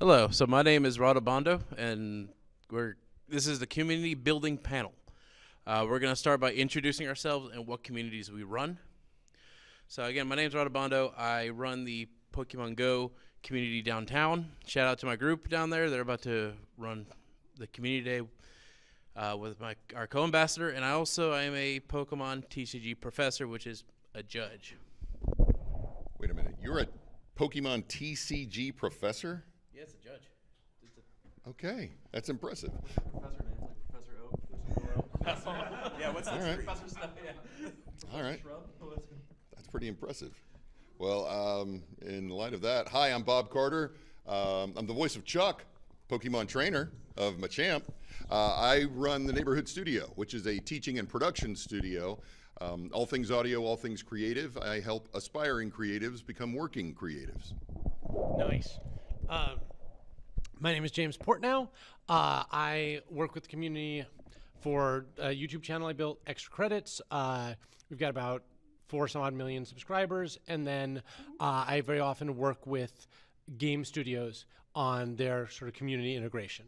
Hello, so my name is Obando, and this is the community building panel. We're going to start by introducing ourselves and what communities we run. So again, my name is Obando. I run the Pokemon Go community downtown. Shout out to my group down there. They're about to run the community day with our co-ambassador, and I am a Pokemon TCG professor, which is a judge. Wait a minute, you're a Pokemon TCG professor? Yeah, it's a judge. Okay, that's impressive. Professor names like Professor Oak, Professor Moreau. Yeah, what's All that? right. Professor Snow, yeah. All right, Shrub. that's pretty impressive. Well, in light of that, hi, I'm Bob Carter. I'm the voice of Chuck, Pokemon trainer of Machamp. I run the Neighborhood Studio, which is a teaching and production studio. All things audio, all things creative. I help aspiring creatives become working creatives. Nice. My name is James Portnow. I work with the community for a YouTube channel I built, Extra Credits. We've got about 4 some odd million subscribers. And then I very often work with game studios on their sort of community integration.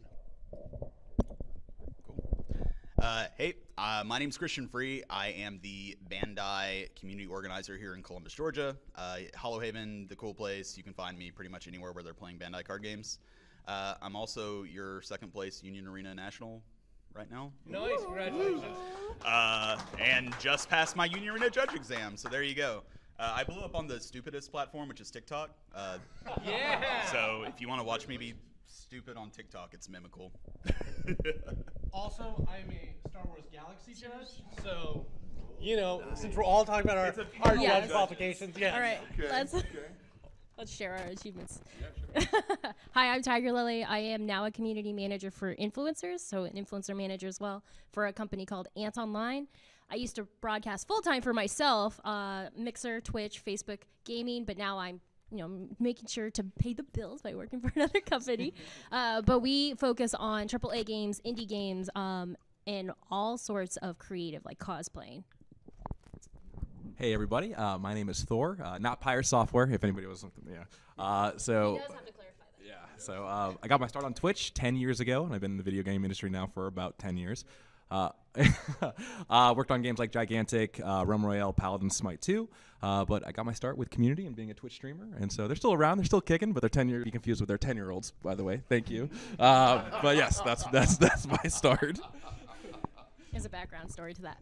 Hey, my name's Christian Free. I am the Bandai community organizer here in Columbus, Georgia. Hollowhaven, the cool place. You can find me pretty much anywhere where they're playing Bandai card games. I'm also your second place Union Arena National right now. Nice, congratulations. And just passed my Union Arena judge exam, so there you go. I blew up on the stupidest platform, which is TikTok. Yeah. So if you want to watch me be stupid on TikTok, it's mimical. Also, I'm a Star Wars Galaxy judge, so, you know, since we're all talking about our Yes. judge qualifications, yeah. All right, let's share our achievements. Hi, I'm Tygarlily. I am now a community manager for influencers, so an influencer manager as well for a company called Ant Online. I used to broadcast full-time for myself, Mixer, Twitch, Facebook, gaming, but now I'm making sure to pay the bills by working for another company. But we focus on AAA games, indie games, and all sorts of creative, like cosplaying. Hey everybody, my name is Thor, not Pyre Software, if anybody was something, yeah. He does have to clarify that. Yeah, so I got my start on Twitch 10 years ago, and I've been in the video game industry now for about 10 years. Worked on games like Gigantic, Realm Royale, Paladin, SMITE 2, but I got my start with community and being a Twitch streamer, and so they're still around, they're still kicking, but they're 10-year, be confused with their 10-year-olds, by the way, thank you. But yes, that's my start. There's a background story to that.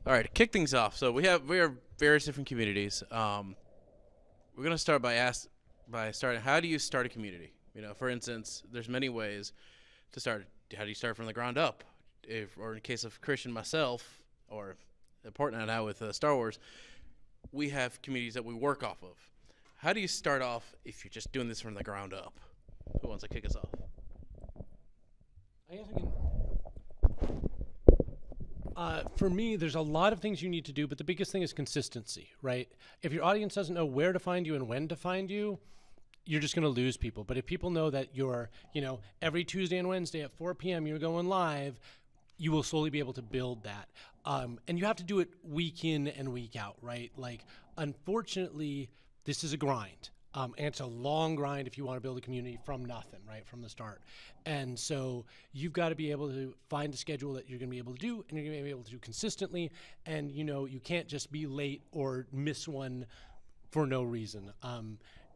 All right, to kick things off. So we are various different communities. We're gonna start by starting. How do you start a community? For instance, there's many ways to start. How do you start from the ground up? Or in the case of Christian, myself, or Portnow now with Star Wars, we have communities that we work off of. How do you start off if you're just doing this from the ground up? Who wants to kick us off? I guess I can. For me, there's a lot of things you need to do, but the biggest thing is consistency, right? If your audience doesn't know where to find you and when to find you, you're just going to lose people. But if people know that you're, every Tuesday and Wednesday at 4 p.m. you're going live, you will slowly be able to build that. And you have to do it week in and week out, right? Like, unfortunately, this is a grind. And it's a long grind if you want to build a community from nothing, right, from the start. And so you've got to be able to find a schedule that you're going to be able to do, and you're going to be able to do consistently. And, you can't just be late or miss one for no reason.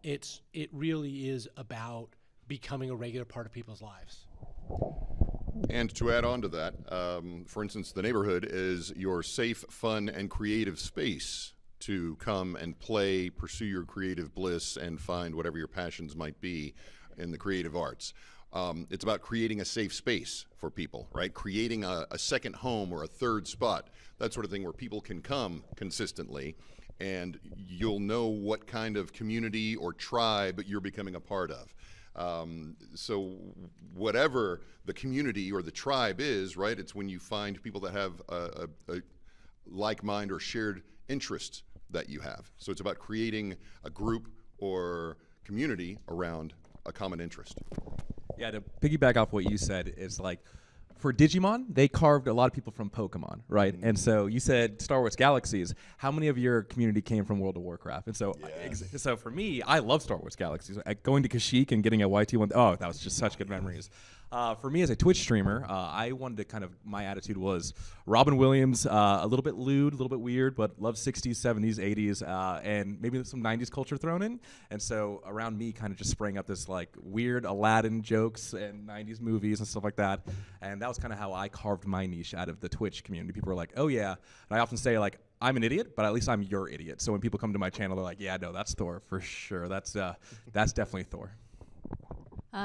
It really is about becoming a regular part of people's lives. And to add on to that, for instance, the neighborhood is your safe, fun, and creative space to come and play, pursue your creative bliss, and find whatever your passions might be in the creative arts. It's about creating a safe space for people, right? Creating a second home or a third spot, that sort of thing, where people can come consistently, and you'll know what kind of community or tribe you're becoming a part of. So whatever the community or the tribe is, right, it's when you find people that have a like mind or shared interest that you have. So it's about creating a group or community around a common interest. Yeah, to piggyback off what you said, is like for Digimon, they carved a lot of people from Pokemon, right? And so you said Star Wars Galaxies. How many of your community came from World of Warcraft? And so, so for me, I love Star Wars Galaxies. Going to Kashyyyk and getting a YT1, oh, that was just such good memories. For me as a Twitch streamer, I wanted to kind of, my attitude was Robin Williams, a little bit lewd, a little bit weird, but love 60s, 70s, 80s, and maybe some 90s culture thrown in. And so around me kind of just sprang up this like weird Aladdin jokes and 90s movies and stuff like that. And that was kind of how I carved my niche out of the Twitch community. People were like, oh yeah. And I often say like, I'm an idiot, but at least I'm your idiot. So when people come to my channel, they're like, yeah, no, that's Thor for sure. That's definitely Thor.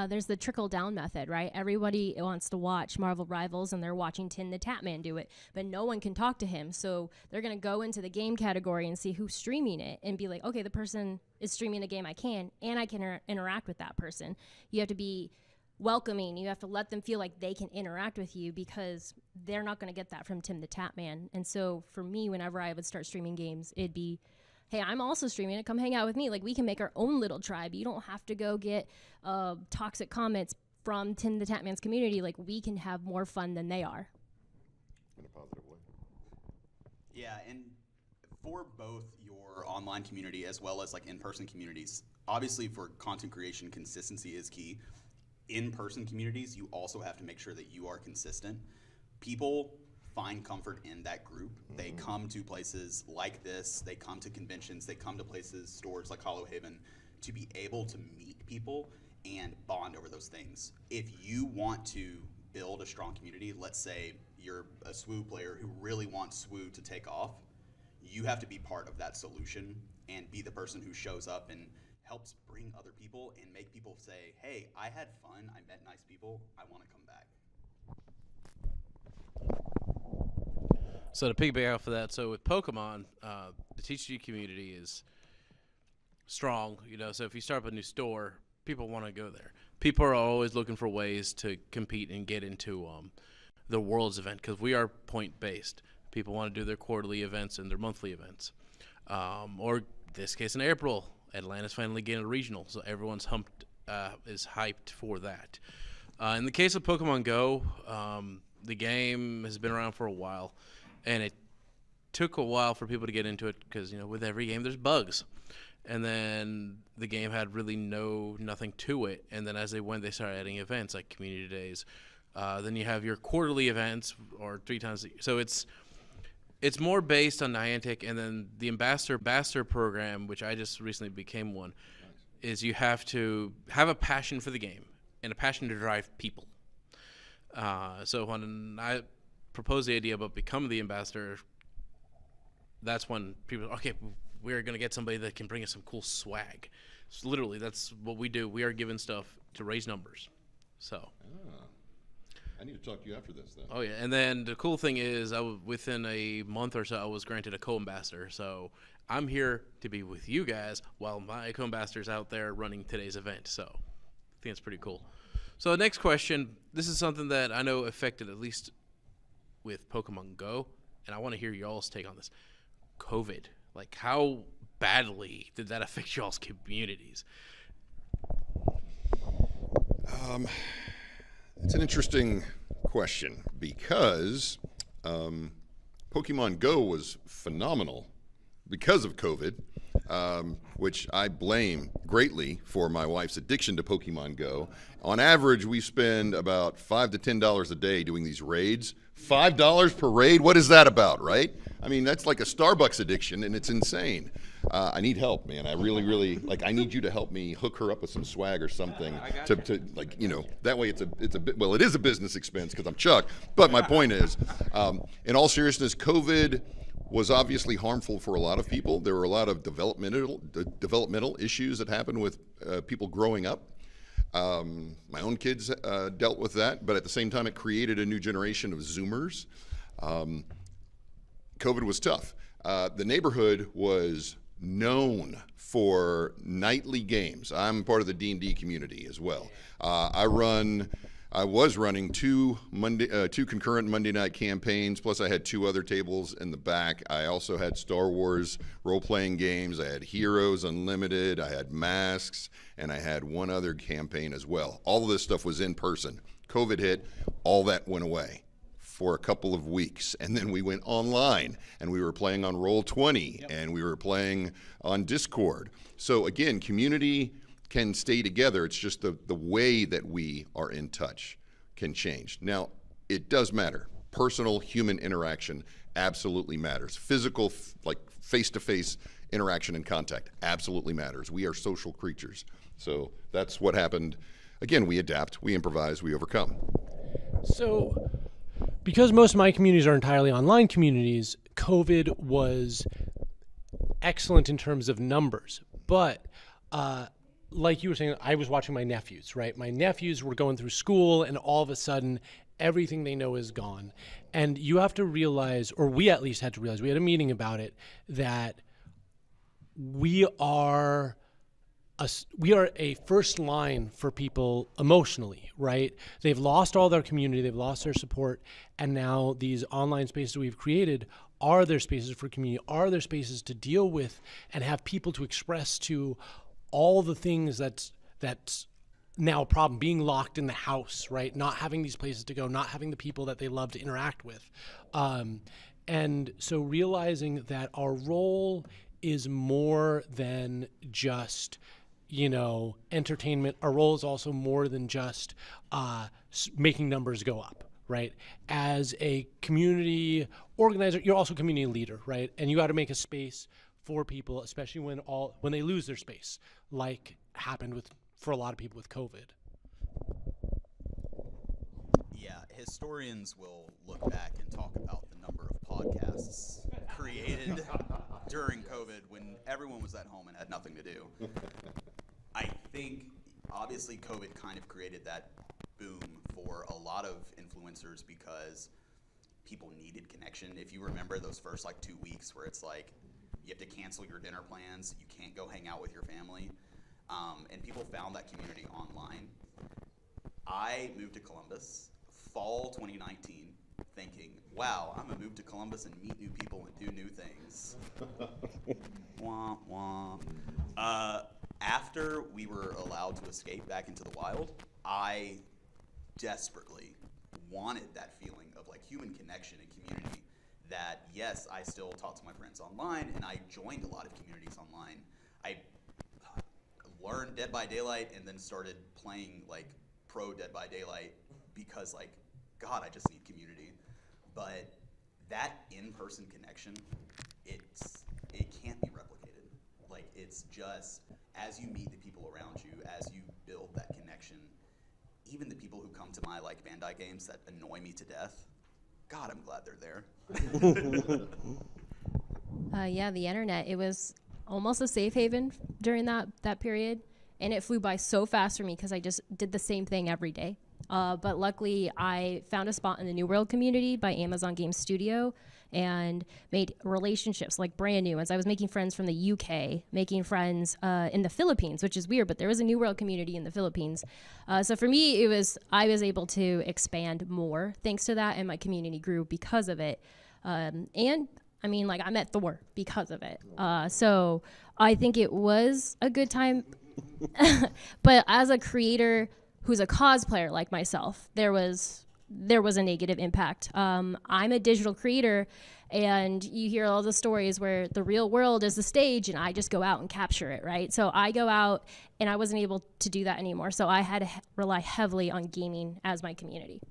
There's the trickle-down method, right? Everybody wants to watch Marvel Rivals, and they're watching Tin the Tatman do it, but no one can talk to him. So they're going to go into the game category and see who's streaming it and be like, okay, the person is streaming the game I can interact with that person. You have to be welcoming. You have to let them feel like they can interact with you because they're not going to get that from Tim the Tatman. And so for me, whenever I would start streaming games, it'd be, hey, I'm also streaming it. Come hang out with me. Like, we can make our own little tribe. You don't have to go get toxic comments from Tim the Tatman's community. Like, we can have more fun than they are. In a positive way. Yeah, and for both your online community as well as like in-person communities, obviously for content creation, consistency is key. In-person communities, you also have to make sure that you are consistent. People find comfort in that group. They come to places like this, they come to conventions, they come to places, stores like Hollow Haven, to be able to meet people and bond over those things. If you want to build a strong community, let's say you're a SWU player who really wants SWU to take off, you have to be part of that solution and be the person who shows up and helps bring other people and make people say, hey, I had fun, I met nice people, I want to come back. So to piggyback off of that, so with Pokemon, the TCG community is strong, you know, so if you start up a new store, people want to go there. People are always looking for ways to compete and get into the Worlds event because we are point-based. People want to do their quarterly events and their monthly events. Or this case in April, Atlanta's finally getting a regional, so everyone's is hyped for that. In the case of Pokemon Go, the game has been around for a while, and it took a while for people to get into it because, you know, with every game there's bugs. And then the game had really nothing to it. And then as they went, they started adding events like community days. Then you have your quarterly events or 3 times a year. So it's more based on Niantic. And then the ambassador program, which I just recently became one, is you have to have a passion for the game and a passion to drive people. So when I proposed the idea about becoming the ambassador, that's when people, okay, we're going to get somebody that can bring us some cool swag. So literally, that's what we do. We are given stuff to raise numbers. So. I need to talk to you after this, then. Oh, yeah. And then the cool thing is, within a month or so, I was granted a co-ambassador. So I'm here to be with you guys while my co-ambassador's out there running today's event. So I think it's pretty cool. So the next question, this is something that I know affected at least with Pokemon Go, and I want to hear y'all's take on this. COVID. Like, how badly did that affect y'all's communities? It's an interesting question because Pokemon Go was phenomenal because of COVID, which I blame greatly for my wife's addiction to Pokemon Go. On average, we spend about $5 to $10 a day doing these raids. $5 per raid? What is that about, right? I mean, that's like a Starbucks addiction, and it's insane. I need help, man. I really, like, I need you to help me hook her up with some swag or something to like, you know, that way it's a bit, well, it is a business expense because I'm Chuck, but my point is, in all seriousness, COVID was obviously harmful for a lot of people. There were a lot of developmental issues that happened with people growing up. My own kids dealt with that, but at the same time, it created a new generation of Zoomers. COVID was tough. The neighborhood was known for nightly games. I'm part of the D&D community as well. I was running two concurrent Monday night campaigns, plus I had 2 other tables in the back. I also had Star Wars role-playing games. I had Heroes Unlimited, I had Masks, and I had one other campaign as well. All of this stuff was in person. COVID hit, all that went away for a couple of weeks, and then we went online, and we were playing on Roll20, and we were playing on Discord. So again, community can stay together. It's just the way that we are in touch can change. Now, it does matter. Personal human interaction absolutely matters. Physical, like face-to-face interaction and contact absolutely matters. We are social creatures. So that's what happened. Again, we adapt, we improvise, we overcome. So, because most of my communities are entirely online communities, COVID was excellent in terms of numbers. But like you were saying, I was watching my nephews, right? My nephews were going through school, and all of a sudden, everything they know is gone. And you have to realize, or we at least had to realize, we had a meeting about it, that we are a first line for people emotionally, right? They've lost all their community, they've lost their support, and now these online spaces we've created are their spaces for community, are their spaces to deal with and have people to express to all the things that's now a problem, being locked in the house, right? Not having these places to go, not having the people that they love to interact with. And so realizing that our role is more than just, entertainment. Our role is also more than just making numbers go up, right? As a community organizer, you're also a community leader, right? And you got to make a space for people, especially when they lose their space, like happened for a lot of people with COVID. Yeah, historians will look back and talk about the number of podcasts created during COVID when everyone was at home and had nothing to do. I think, obviously, COVID kind of created that boom for a lot of influencers because people needed connection. If you remember those first 2 weeks where it's like you have to cancel your dinner plans, you can't go hang out with your family, and people found that community online. I moved to Columbus fall 2019 thinking, wow, I'm going to move to Columbus and meet new people and do new things. Wah, wah. After we were allowed to escape back into the wild, I desperately wanted that feeling of human connection and community that, yes, I still talk to my friends online, and I joined a lot of communities online. I learned Dead by Daylight and then started playing pro Dead by Daylight because God, I just need community. But that in-person connection, it can't be replicated. It's just, as you meet the people around you, as you build that connection, even the people who come to my Bandai games that annoy me to death, God, I'm glad they're there. Yeah, the internet, it was almost a safe haven during that period, and it flew by so fast for me because I just did the same thing every day. But luckily, I found a spot in the New World community by Amazon Game Studio and made relationships, brand new ones. I was making friends from the UK, making friends in the Philippines, which is weird, but there was a New World community in the Philippines. So for me, I was able to expand more thanks to that, and my community grew because of it. And I met Thor because of it. So I think it was a good time. But as a creator who's a cosplayer like myself, there was a negative impact. I'm a digital creator, and you hear all the stories where the real world is the stage and I just go out and capture it, right? So I go out and I wasn't able to do that anymore. So I had to rely heavily on gaming as my community.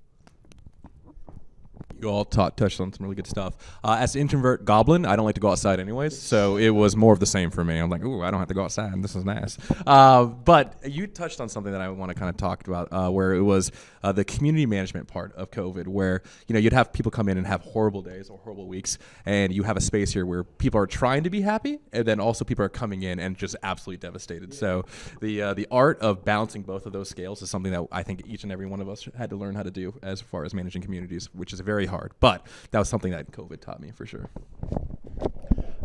You all touched on some really good stuff. As an introvert goblin, I don't like to go outside anyways, so it was more of the same for me. I'm like, ooh, I don't have to go outside, and this is nice. But you touched on something that I want to kind of talk about, where it was the community management part of COVID, where you'd have people come in and have horrible days or horrible weeks, and you have a space here where people are trying to be happy, and then also people are coming in and just absolutely devastated. So the art of balancing both of those scales is something that I think each and every one of us had to learn how to do as far as managing communities, which is very hard, but that was something that COVID taught me for sure.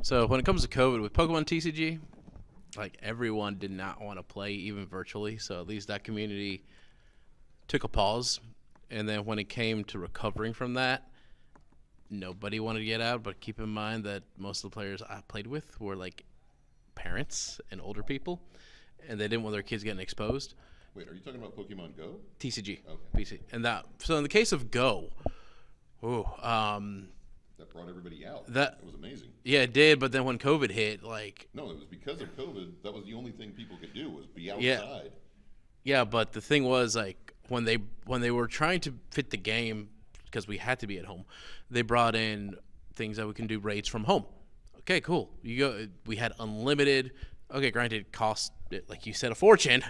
So when it comes to COVID with Pokemon TCG, everyone did not want to play even virtually, so at least that community took a pause. And then when it came to recovering from that, nobody wanted to get out, but keep in mind that most of the players I played with were parents and older people, and they didn't want their kids getting exposed. Wait, are you talking about Pokemon Go? TCG, Okay. PC, and that. So in the case of Go, That brought everybody out. That- It was amazing. yeah, it did. But then when COVID hit, like, No, it was because of COVID. That was the only thing people could do was be Yeah. outside. yeah. But the thing was, like, when they were trying to fit the game, because we had to be at home, they brought in things that we can do raids from home. Okay, cool. You go. We had unlimited. Okay, granted, it cost, like you said, a fortune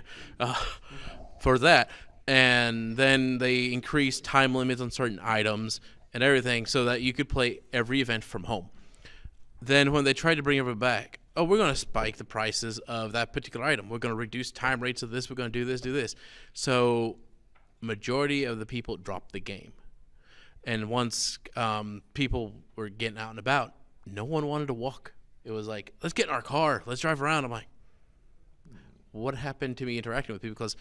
for that. And then they increased time limits on certain items and everything so that you could play every event from home. Then when they tried to bring everyone back, oh, we're going to spike the prices of that particular item. We're going to reduce time rates of this. We're going to do this, do this. So majority of the people dropped the game. And once people were getting out and about, no one wanted to walk. It was like, let's get in our car. Let's drive around. I'm like, what happened to me interacting with people? Because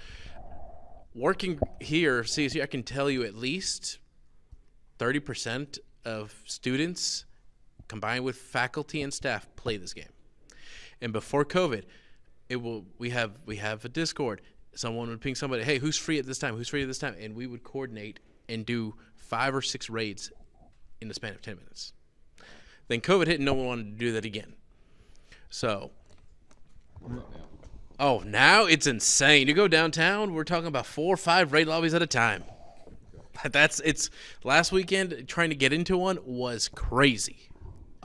working here, CSU, I can tell you at least 30% of students, combined with faculty and staff, play this game. And before COVID, we have a Discord. Someone would ping somebody, hey, who's free at this time? Who's free at this time? And we would coordinate and do 5 or 6 raids in the span of 10 minutes. Then COVID hit and no one wanted to do that again. So, now it's insane. You go downtown, we're talking about 4 or 5 raid lobbies at a time. It's last weekend trying to get into one was crazy.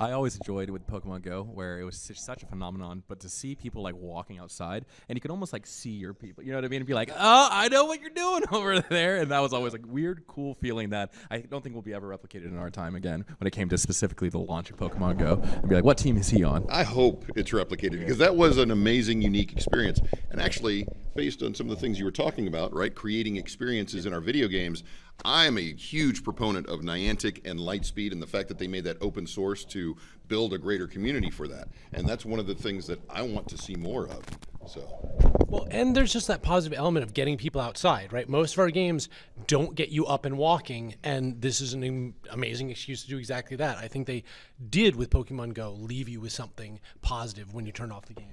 I always enjoyed with Pokemon Go, where it was such a phenomenon, but to see people like walking outside, and you could almost like see your people, you know what I mean? And be like, oh, I know what you're doing over there. And that was always like weird, cool feeling that I don't think will be ever replicated in our time again when it came to specifically the launch of Pokemon Go. And be like, what team is he on? I hope it's replicated because that was an amazing, unique experience. And actually, based on some of the things you were talking about, right, creating experiences in our video games, I'm a huge proponent of Niantic and Lightspeed and the fact that they made that open source to build a greater community for that. And that's one of the things that I want to see more of. So, Well, and there's just that positive element of getting people outside, right? Most of our games don't get you up and walking, and this is an amazing excuse to do exactly that. I think they did with Pokemon Go leave you with something positive when you turn off the game.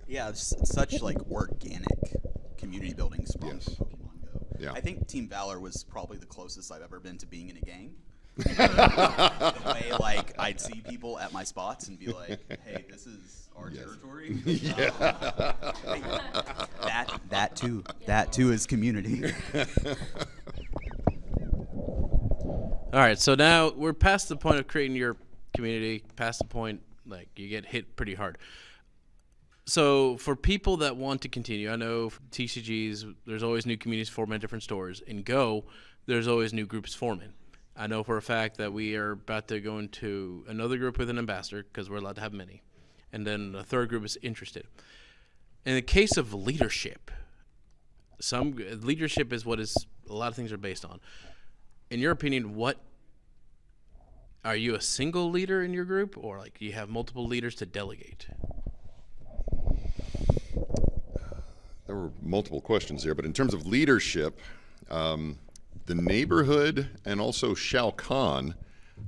Yeah, it's such like organic community building sprung Yes. from Pokemon Go. Yeah. I think Team Valor was probably the closest I've ever been to being in a gang. The way like I'd see people at my spots and be like, "Hey, this is our territory." Hey, that too is community. All right, so now we're past the point of creating your community, past the point like you get hit pretty hard. So for people that want to continue, I know for TCGs, there's always new communities forming at different stores. In Go, there's always new groups forming. I know for a fact that we are about to go into another group with an ambassador because we're allowed to have many. And then a third group is interested. In the case of leadership, leadership is what a lot of things are based on. In your opinion, are you a single leader in your group, or like you have multiple leaders to delegate? there were multiple questions there, but in terms of leadership, the neighborhood and also Shao Kahn,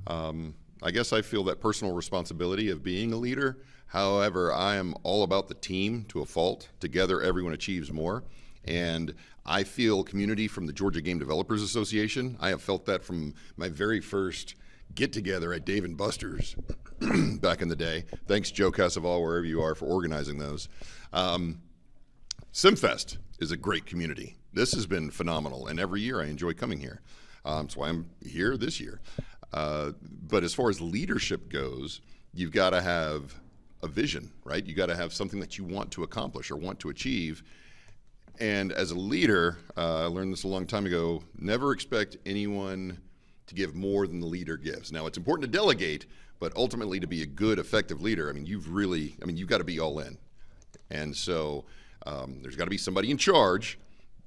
I guess I feel that personal responsibility of being a leader. However, I am all about the team to a fault. Together, everyone achieves more. And I feel community from the Georgia Game Developers Association. I have felt that from my very first get-together at Dave & Buster's back in the day. Thanks, Joe Casaval, wherever you are, for organizing those. SimFest is a great community. This has been phenomenal, and every year I enjoy coming here. That's why I'm here this year. But as far as leadership goes, you've got to have a vision, right? You got to have something that you want to accomplish or want to achieve. And as a leader, I learned this a long time ago, never expect anyone to give more than the leader gives. Now, it's important to delegate, but ultimately to be a good, effective leader, you've got to be all in. And so there's got to be somebody in charge,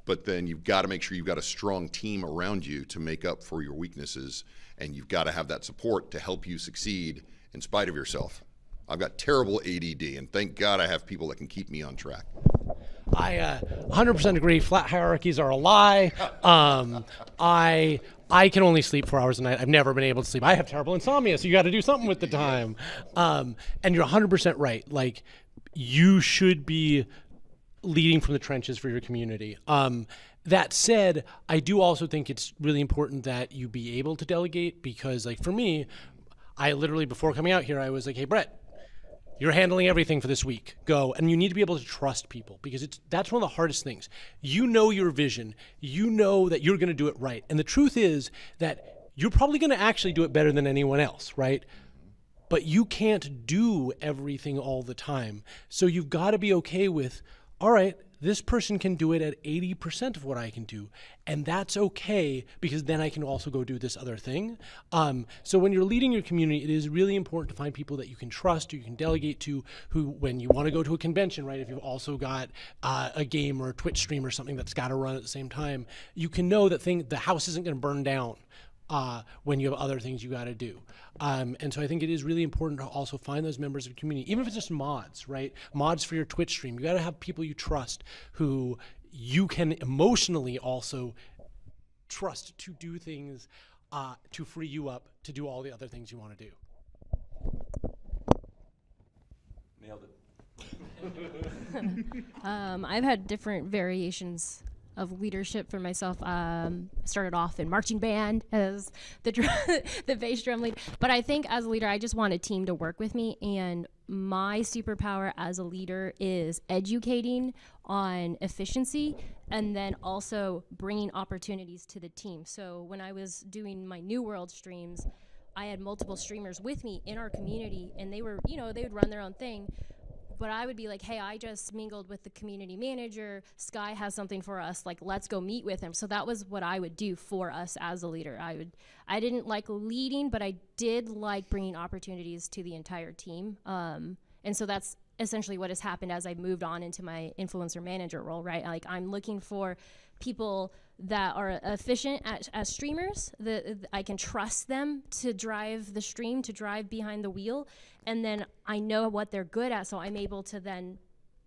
but then you've got to make sure you've got a strong team around you to make up for your weaknesses, and you've got to have that support to help you succeed in spite of yourself. I've got terrible ADD, and thank God I have people that can keep me on track. I 100% agree. Flat hierarchies are a lie. I can only sleep 4 hours a night. I've never been able to sleep. I have terrible insomnia, so you got to do something with the time. And you're 100% right. Like, you should be leading from the trenches for your community. That said, I do also think it's really important that you be able to delegate, because like for me, I literally, before coming out here, I was like, hey, Brett, you're handling everything for this week. Go. And you need to be able to trust people, because that's one of the hardest things. You know your vision. You know that you're going to do it right. And the truth is that you're probably going to actually do it better than anyone else, right? But you can't do everything all the time. So you've got to be okay with, all right, this person can do it at 80% of what I can do. And that's okay, because then I can also go do this other thing. So when you're leading your community, it is really important to find people that you can trust, you can delegate to, who, when you want to go to a convention, right, if you've also got a game or a Twitch stream or something that's got to run at the same time, you can know that the house isn't going to burn down when you have other things you got to do. And so I think it is really important to also find those members of the community, even if it's just mods, right? Mods for your Twitch stream. You got to have people you trust who you can emotionally also trust to do things to free you up to do all the other things you want to do. Nailed it. I've had different variations of leadership for myself. Started off in marching band as the bass drum lead, but I think as a leader, I just want a team to work with me, and my superpower as a leader is educating on efficiency and then also bringing opportunities to the team. So when I was doing my New World streams, I had multiple streamers with me in our community, and they were, they would run their own thing. But I would be like, hey, I just mingled with the community manager. Sky has something for us. Like, let's go meet with him. So that was what I would do for us as a leader. I didn't like leading, but I did like bringing opportunities to the entire team. And so that's essentially what has happened as I moved on into my influencer manager role, right? Like, I'm looking for people that are efficient as streamers, I can trust them to drive the stream, to drive behind the wheel, and then I know what they're good at, so I'm able to then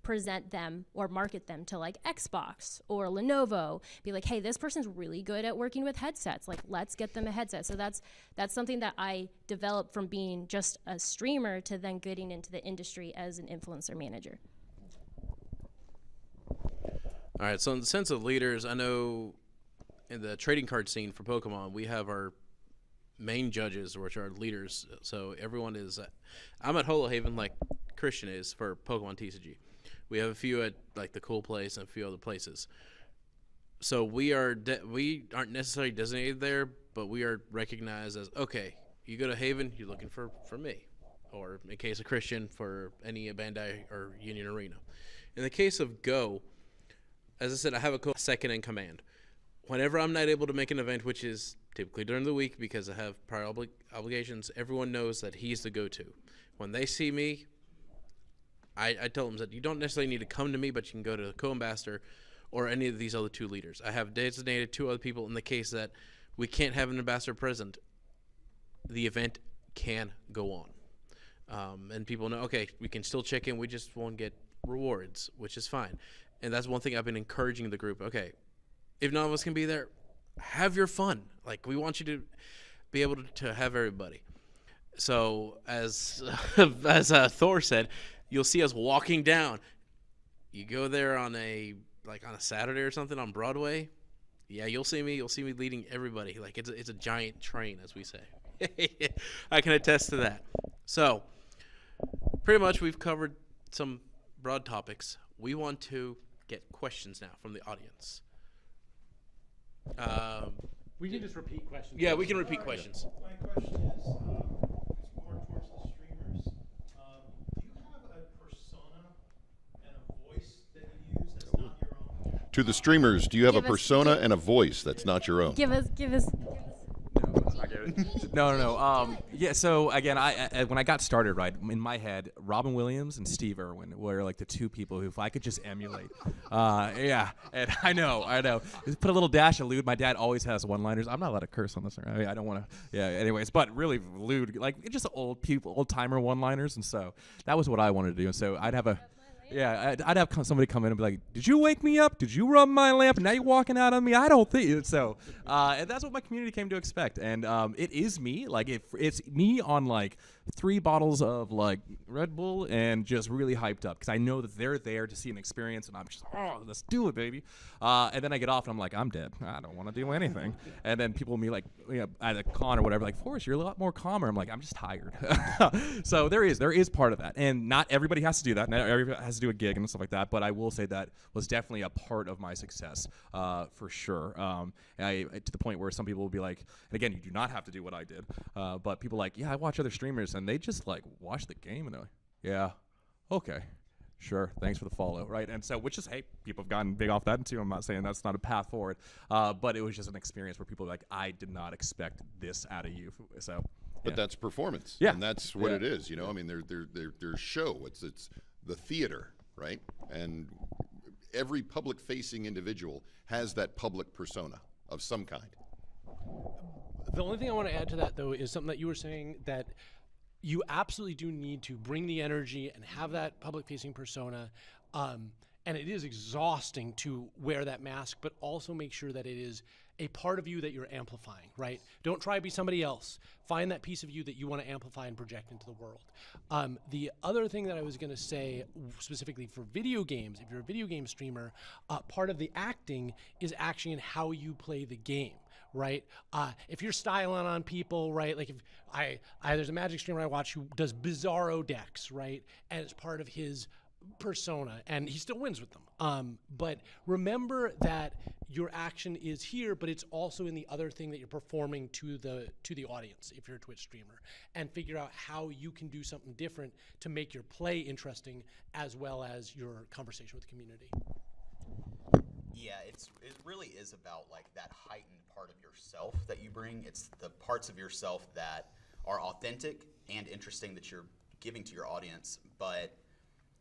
present them or market them to like Xbox or Lenovo, be like, hey, this person's really good at working with headsets, like let's get them a headset. So that's something that I developed from being just a streamer to then getting into the industry as an influencer manager. All right, so in the sense of leaders, I know in the trading card scene for Pokemon, we have our main judges, which are leaders. So everyone is, I'm at Holo Haven like Christian is for Pokemon TCG. We have a few at like the Cool Place and a few other places. So we aren't necessarily designated there, but we are recognized as, okay, you go to Haven, you're looking for me. Or in case of Christian, for any Bandai or Union Arena. In the case of Go, as I said, I have a second in command. Whenever I'm not able to make an event, which is typically during the week because I have prior obligations, everyone knows that he's the go-to. When they see me, I tell them that you don't necessarily need to come to me, but you can go to the co-ambassador or any of these other two leaders. I have designated two other people in the case that we can't have an ambassador present. The event can go on. And people know, okay, we can still check in. We just won't get rewards, which is fine. And that's one thing I've been encouraging the group. Okay, if none of us can be there, have your fun. Like, we want you to be able to have everybody. So as Thor said, you'll see us walking down. You go there on a Saturday or something on Broadway. Yeah, you'll see me. You'll see me leading everybody. Like, it's a giant train, as we say. I can attest to that. So pretty much we've covered some broad topics. We want to get questions now from the audience. We can just repeat questions. Yeah, we can repeat questions. My question is more towards the streamers. Do you have a persona and a voice that you use that's not your own? To the streamers, do you have a Give us- persona and a voice that's not your own? Give us. No. Yeah. So again, I when I got started, right in my head, Robin Williams and Steve Irwin were like the two people who, if I could just emulate, yeah. And I know. Just put a little dash of lewd. My dad always has one-liners. I'm not allowed to curse on this. I don't want to. Yeah. Anyways, but really lewd, like just old timer one-liners, and so that was what I wanted to do. And so I'd have a. Yeah, I'd have somebody come in and be like, "Did you wake me up? Did you rub my lamp? And now you're walking out on me? I don't think so." And that's what my community came to expect. And it is me. Like, it's me on like 3 bottles of like Red Bull and just really hyped up because I know that they're there to see an experience, and I'm just, oh, let's do it, baby. And then I get off and I'm like, I'm dead. I don't want to do anything. And then people will be like, at a con or whatever, like, Forrest, you're a lot more calmer. I'm like, I'm just tired. So there is part of that, and not everybody has to do that. Not everybody has to do a gig and stuff like that. But I will say that was definitely a part of my success, for sure. To the point where some people will be like, and again, you do not have to do what I did, but people like, yeah, I watch other streamers and they just like watch the game and they're like, yeah, okay, sure, thanks for the follow, right? And so, which is, hey, people have gotten big off that too. I'm not saying that's not a path forward, but it was just an experience where people were like, I did not expect this out of you. So, But that's performance. Yeah. And that's what it is, I mean, there's show. It's the theater, right? And every public-facing individual has that public persona of some kind. The only thing I want to add to that, though, is something that you were saying, that you absolutely do need to bring the energy and have that public-facing persona. And it is exhausting to wear that mask, but also make sure that it is a part of you that you're amplifying, right? Don't try to be somebody else. Find that piece of you that you want to amplify and project into the world. The other thing that I was going to say specifically for video games, if you're a video game streamer, part of the acting is actually in how you play the game, right? If you're styling on people, right? Like if there's a Magic streamer I watch who does bizarro decks, right? And it's part of his persona, and he still wins with them. But remember that your action is here, but it's also in the other thing that you're performing to the audience if you're a Twitch streamer, and figure out how you can do something different to make your play interesting as well as your conversation with the community. Yeah, it really is about like that heightened part of yourself that you bring. It's the parts of yourself that are authentic and interesting that you're giving to your audience. But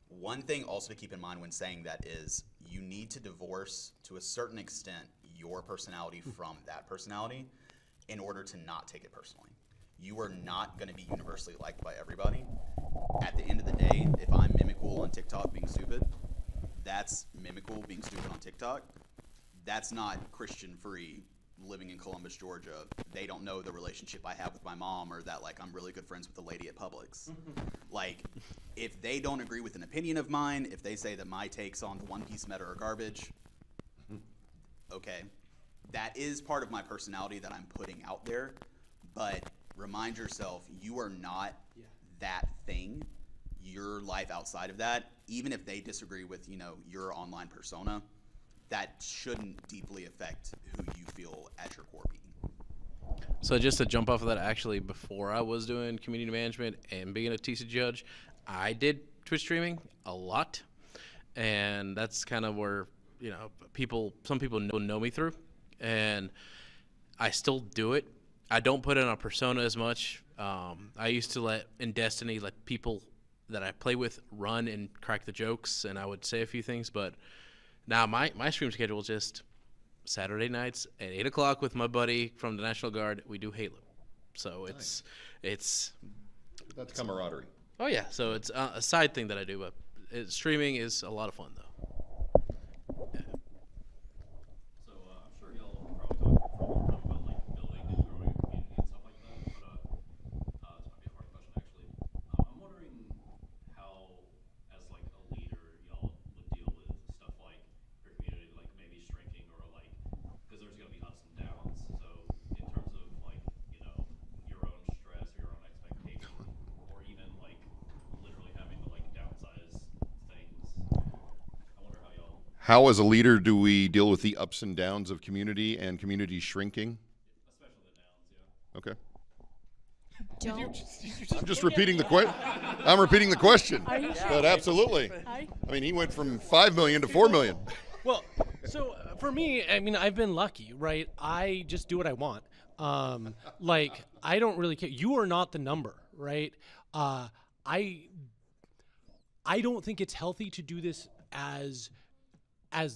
one thing also to keep in mind when saying that is you need to divorce to a certain extent your personality from that personality in order to not take it personally. You are not going to be universally liked by everybody. At the end of the day, if I'm Mimicool on TikTok being stupid, that's Mimicool being stupid on TikTok. That's not Christian Free living in Columbus, Georgia. They don't know the relationship I have with my mom, or that like I'm really good friends with the lady at Publix. Like, if they don't agree with an opinion of mine, if they say that my takes on the One Piece meta are garbage, okay, that is part of my personality that I'm putting out there. But remind yourself, you are not that thing. Your life outside of that, even if they disagree with, your online persona, that shouldn't deeply affect who you feel at your core being. So just to jump off of that, actually, before I was doing community management and being a TC judge, I did Twitch streaming a lot, and that's kind of where some people know me through, and I still do it. I don't put in a persona as much. I used to let people that I play with run and crack the jokes, and I would say a few things, but now my stream schedule is just Saturday nights at 8 o'clock with my buddy from the National Guard. We do Halo. So it's That's camaraderie. Oh yeah, so it's a side thing that I do, but streaming is a lot of fun though. Yeah. So I'm sure y'all probably talk about like building and growing a community and stuff like that, but this might be a hard question actually. I'm wondering how, as like a leader, y'all would deal with stuff like your community like maybe shrinking, or like, because there's gonna be ups and downs. So in terms of like, your own stress or your own expectation, or even like literally having to like downsize things, I wonder how y'all. How, as a leader, do we deal with the ups and downs of community and community shrinking? Especially the downs, yeah. Okay. Don't. I'm just repeating the question. I'm repeating the question. Are you sure? But absolutely. I mean, he went from 5 million to 4 million. Well, so for me, I mean, I've been lucky, right? I just do what I want. Like, I don't really care. You are not the number, right? I don't think it's healthy to do this as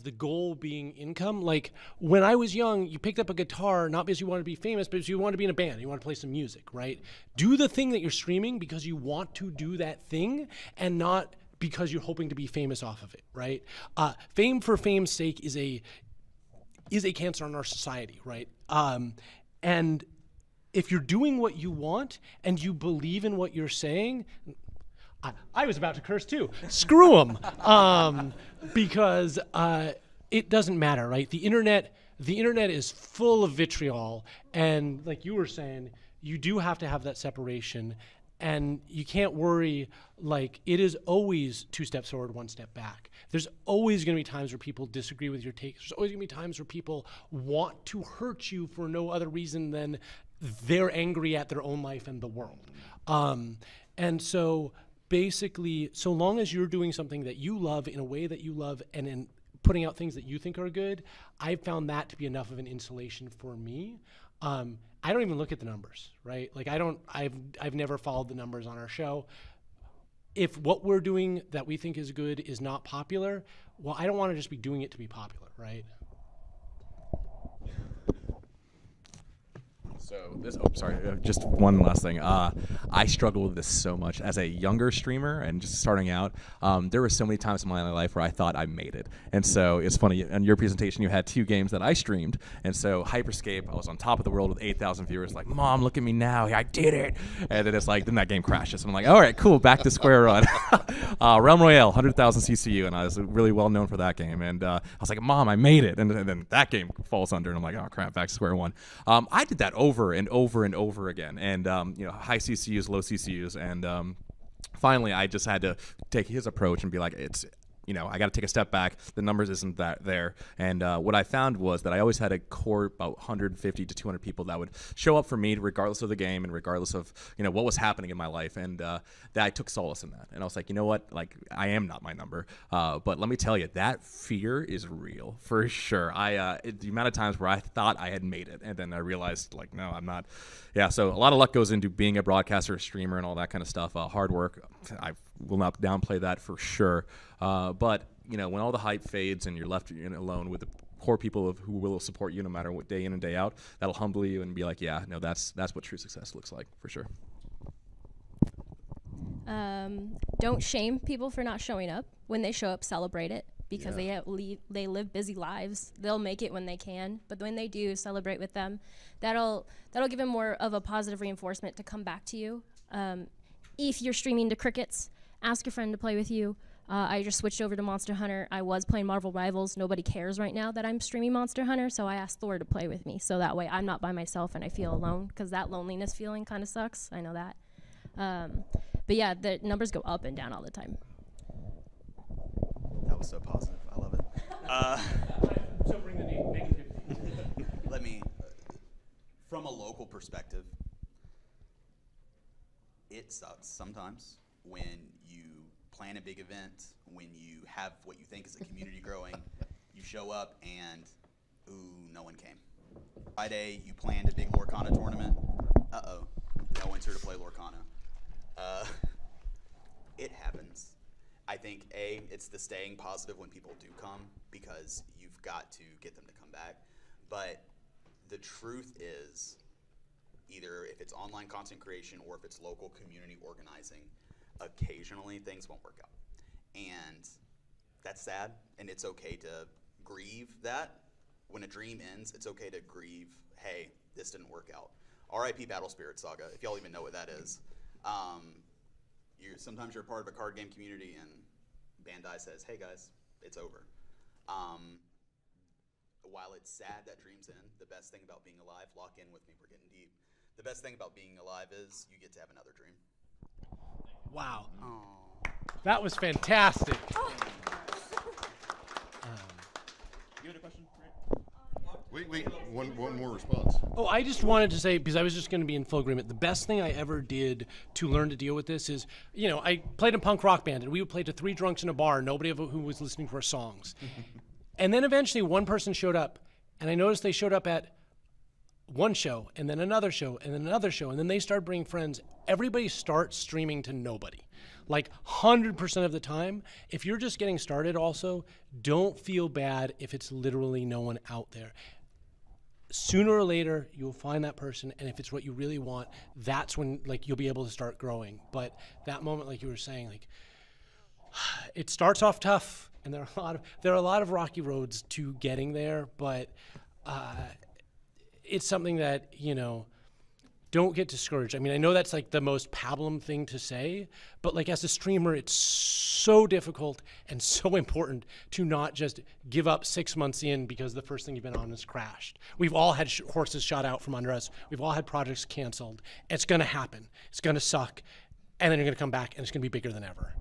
the goal being income. Like, when I was young, you picked up a guitar not because you wanted to be famous, but because you wanted to be in a band. You want to play some music, right? Do the thing that you're streaming because you want to do that thing, and not because you're hoping to be famous off of it, right? Fame for fame's sake is a cancer on our society, right? And if you're doing what you want and you believe in what you're saying, I was about to curse too. Screw them, because it doesn't matter, right? The internet is full of vitriol, and like you were saying, you do have to have that separation, and you can't worry. Like, it is always 2 steps forward, 1 step back. There's always going to be times where people disagree with your takes. There's always going to be times where people want to hurt you for no other reason than they're angry at their own life and the world. And so basically, so long as you're doing something that you love in a way that you love and in putting out things that you think are good, I've found that to be enough of an insulation for me. I don't even look at the numbers, right? Like, I've never followed the numbers on our show. If what we're doing that we think is good is not popular, well, I don't want to just be doing it to be popular, right? So this, just one last thing. I struggle with this so much as a younger streamer and just starting out. There were so many times in my life where I thought I made it. And so it's funny, in your presentation, you had 2 games that I streamed. And so Hyperscape, I was on top of the world with 8,000 viewers, like, Mom, look at me now, I did it. And then it's like, then that game crashes. And I'm like, all right, cool, back to square one. Realm Royale, 100,000 CCU, and I was really well known for that game. And I was like, Mom, I made it. And then that game falls under, and I'm like, oh crap, back to square one. I did that over and over and over again, and high CCUs, low CCUs, and finally I just had to take his approach and be like, it's, I got to take a step back. The numbers isn't that there. And what I found was that I always had a core about 150 to 200 people that would show up for me regardless of the game and regardless of, what was happening in my life. And that I took solace in that. And I was like, you know what? Like, I am not my number. But let me tell you, that fear is real for sure. The amount of times where I thought I had made it and then I realized, like, no, I'm not. Yeah, so a lot of luck goes into being a broadcaster, a streamer, and all that kind of stuff. Hard work. I will not downplay that for sure. But when all the hype fades and you're left alone with the core people who will support you no matter what, day in and day out, that'll humble you and be like, yeah, no, that's what true success looks like for sure. Don't shame people for not showing up. When they show up, celebrate it, because they live busy lives. They'll make it when they can, but when they do, celebrate with them. That'll give them more of a positive reinforcement to come back to you. If you're streaming to crickets, ask a friend to play with you. I just switched over to Monster Hunter. I was playing Marvel Rivals. Nobody cares right now that I'm streaming Monster Hunter, so I asked Thor to play with me. So that way I'm not by myself and I feel alone, because that loneliness feeling kind of sucks. I know that. But yeah, the numbers go up and down all the time. That was so positive. I love it. So bring the negative. Let me, from a local perspective, it sucks sometimes when you plan a big event, when you have what you think is a community growing, you show up and, ooh, no one came. Friday, you planned a big Lorcana tournament. Uh-oh, no one's here to play Lorcana. It happens. I think, A, it's the staying positive when people do come, because you've got to get them to come back. But the truth is, either if it's online content creation or if it's local community organizing, occasionally things won't work out. And that's sad, and it's okay to grieve that. When a dream ends, it's okay to grieve, hey, this didn't work out. R.I.P. Battle Spirit Saga, if y'all even know what that is. Sometimes you're part of a card game community and Bandai says, hey guys, it's over. While it's sad that dreams end, the best thing about being alive, lock in with me, we're getting deep. The best thing about being alive is you get to have another dream. Wow. That was fantastic. You had a question? Wait, one more response. Oh, I just wanted to say, because I was just going to be in full agreement, the best thing I ever did to learn to deal with this is, I played in punk rock band, and we would play to 3 drunks in a bar, nobody who was listening to our songs. And then eventually one person showed up, and I noticed they showed up at one show, and then another show, and then another show, and then they started bringing friends. Everybody starts streaming to nobody. Like 100% of the time. If you're just getting started also, don't feel bad if it's literally no one out there. Sooner or later, you'll find that person, and if it's what you really want, that's when you'll be able to start growing. But that moment, like you were saying, It starts off tough, and there are a lot of rocky roads to getting there, but it's something that, you know, don't get discouraged. I mean, I know that's like the most pablum thing to say, but like as a streamer, it's so difficult and so important to not just give up 6 months in because the first thing you've been on has crashed. We've all had horses shot out from under us. We've all had projects canceled. It's gonna happen. It's gonna suck. And then you're gonna come back and it's gonna be bigger than ever.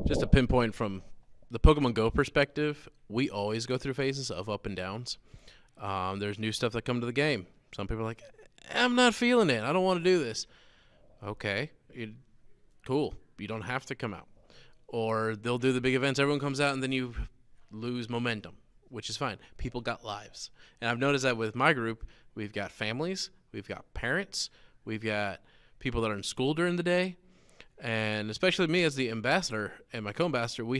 Just a pinpoint from the Pokemon Go perspective, we always go through phases of up and downs. There's new stuff that come to the game. Some people are like, I'm not feeling it. I don't want to do this. Okay, cool. You don't have to come out. Or they'll do the big events. Everyone comes out, and then you lose momentum, which is fine. People got lives. And I've noticed that with my group, we've got families, we've got parents, we've got people that are in school during the day. And especially me as the ambassador and my co-ambassador, we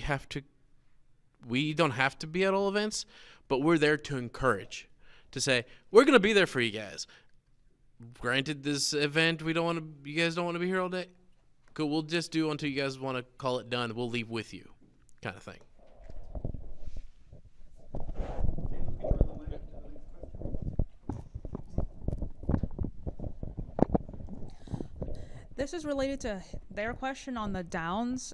don't have to be at all events, but we're there to encourage. To say, we're going to be there for you guys. Granted, this event, you guys don't want to be here all day? Cool, we'll just do until you guys want to call it done. We'll leave with you, kind of thing. This is related to their question on the downs.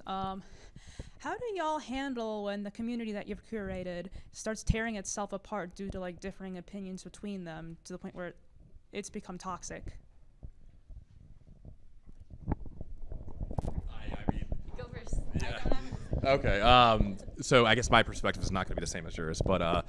How do y'all handle when the community that you've curated starts tearing itself apart due to like differing opinions between them to the point where it's become toxic? Go first. Yeah. Okay. So I guess my perspective is not going to be the same as yours, but a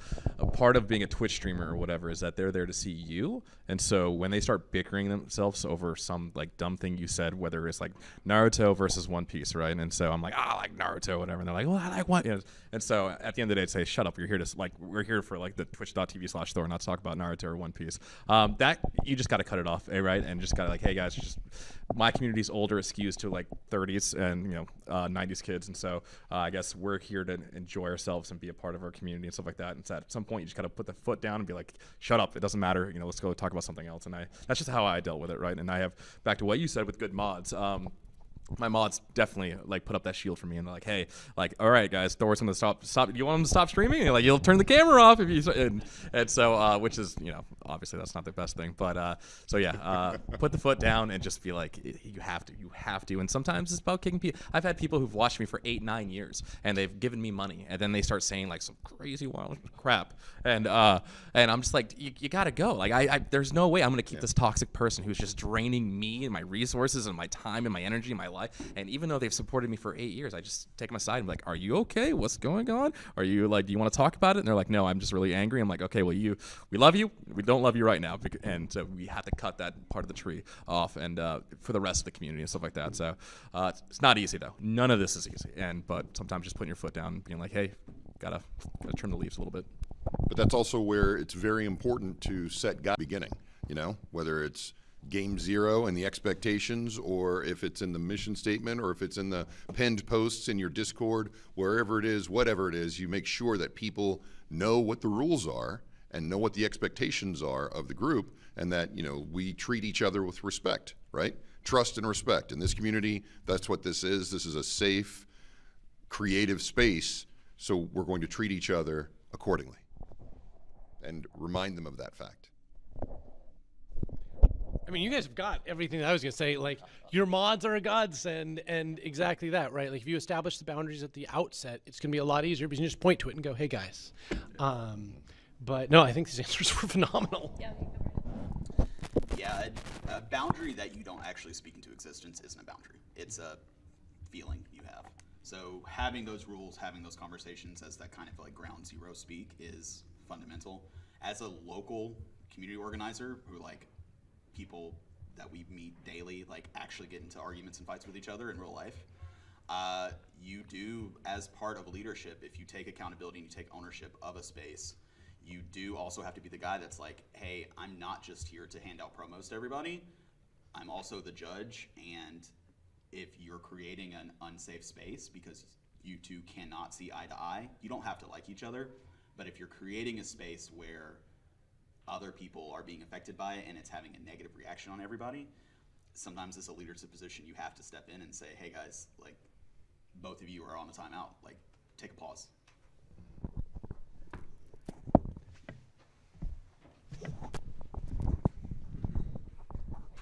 part of being a Twitch streamer or whatever is that they're there to see you. And so when they start bickering themselves over some like dumb thing you said, whether it's like Naruto versus One Piece, right? And so I'm like, I like Naruto, whatever. And they're like, well, I like One. You know, and so at the end of the day, I'd say, shut up. We're here for like the twitch.tv/Thor, not to talk about Naruto or One Piece. That you just got to cut it off, right? And just got to like, hey guys, just my community's older, it skews to like 30s and 90s kids, and so I guess we're here to enjoy ourselves and be a part of our community and stuff like that. And so at some point, you just got to put the foot down and be like, shut up, it doesn't matter. Let's go talk about something else. And that's just how I dealt with it, right? And I have back to what you said with good mods. My mods definitely like put up that shield for me and they're like, hey, like, all right, guys, Thor's gonna stop. Do you want him to stop streaming? And like, you'll turn the camera off if you. And so, which is, obviously that's not the best thing, but so yeah, put the foot down and just be like, you have to. And sometimes it's about kicking people. I've had people who've watched me for 8-9 years and they've given me money, and then they start saying like some crazy wild crap, and I'm just like, you gotta go. Like, there's no way I'm gonna keep this toxic person who's just draining me and my resources and my time and my energy and my life. And even though they've supported me for 8 years, I just take them aside and be like, are you okay? What's going on? Are you like, do you want to talk about it? And they're like, no, I'm just really angry. I'm like, okay, well, we love you. We don't love you right now. And so we have to cut that part of the tree off and for the rest of the community and stuff like that. So it's not easy though. None of this is easy. But sometimes just putting your foot down and being like, hey, gotta trim the leaves a little bit. But that's also where it's very important to set guidelines at the beginning, whether it's game zero and the expectations, or if it's in the mission statement, or if it's in the pinned posts in your Discord, wherever it is, whatever it is, you make sure that people know what the rules are and know what the expectations are of the group, and that, we treat each other with respect, right? Trust and respect. In this community, that's what this is. This is a safe, creative space, so we're going to treat each other accordingly and remind them of that fact. I mean, you guys have got everything that I was going to say. Like, your mods are a godsend, and exactly that, right? Like, if you establish the boundaries at the outset, it's going to be a lot easier because you just point to it and go, hey, guys. But, no, I think these answers were phenomenal. Yeah, a boundary that you don't actually speak into existence isn't a boundary. It's a feeling you have. So having those rules, having those conversations as that kind of like ground zero speak is fundamental. As a local community organizer who like people that we meet daily like actually get into arguments and fights with each other in real life, you do, as part of leadership, if you take accountability and you take ownership of a space, you do also have to be the guy that's like, hey, I'm not just here to hand out promos to everybody, I'm also the judge, and if you're creating an unsafe space because you two cannot see eye to eye, you don't have to like each other, but if you're creating a space where other people are being affected by it and it's having a negative reaction on everybody, sometimes as a leadership position you have to step in and say, hey guys, like, both of you are on a timeout, like take a pause.